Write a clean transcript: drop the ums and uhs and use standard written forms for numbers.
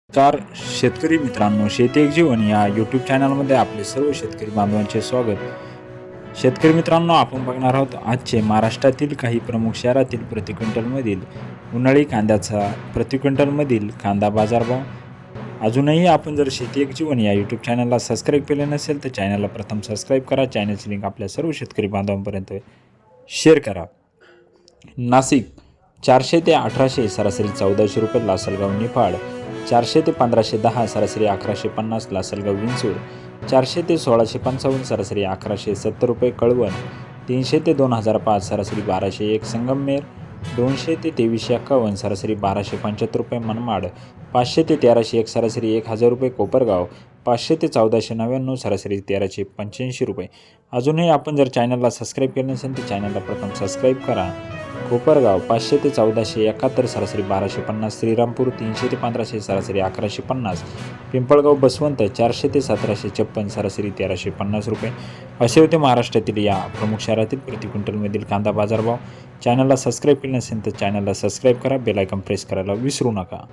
नमस्कार शेतकरी मित्रांनो, शेती एक जीवन या यूट्यूब चॅनलमध्ये आपले सर्व शेतकरी बांधवांचे स्वागत. शेतकरी मित्रांनो, आपण बघणार आहोत आजचे महाराष्ट्रातील काही प्रमुख शहरातील प्रति क्विंटलमधील उन्हाळी कांद्याचा प्रति क्विंटलमधील कांदा बाजारभाव. अजूनही आपण जर शेती एक जीवन या यूट्यूब चॅनलला सबस्क्राईब केले नसेल तर चॅनलला प्रथम सबस्क्राईब करा. चॅनलची लिंक आपल्या सर्व शेतकरी बांधवांपर्यंत शेअर करा. नाशिक 400 ते 1800 सरासरी 1400 रुपये लासलगाव निफाड, 400 ते 1510 सरासरी 1150 लासलगाव विंचूर, 400 ते 1655 सरासरी 1170 रुपये कळवण, 300 ते 2005 सरासरी 1201 संगमनेर, 200 ते 2351 सरासरी 1275 रुपये मनमाड, 500 ते 1301 सरासरी 1000 रुपये कोपरगाव, 500 ते 1499 सरासरी 1385 रुपये. अजूनही आपण जर चॅनलला सबस्क्राईब केले नसेल तर चॅनलला प्रथम सबस्क्राईब करा. कोपरगाव 500 ते 1471 सरासरी 1250, श्रीरामपूर 300 ते 1500 सरासरी 1150, पिंपळगाव बसवंत 400 ते 1756 सरासरी 1350 रुपये. असे होते महाराष्ट्रातील या प्रमुख शहरातील प्रति क्विंटलमधील कांदा बाजारभाव. चॅनलला सबस्क्राईब केले नसेल तर चॅनलला सबस्क्राईब करा. बेल आयकॉन प्रेस करायला विसरू नका.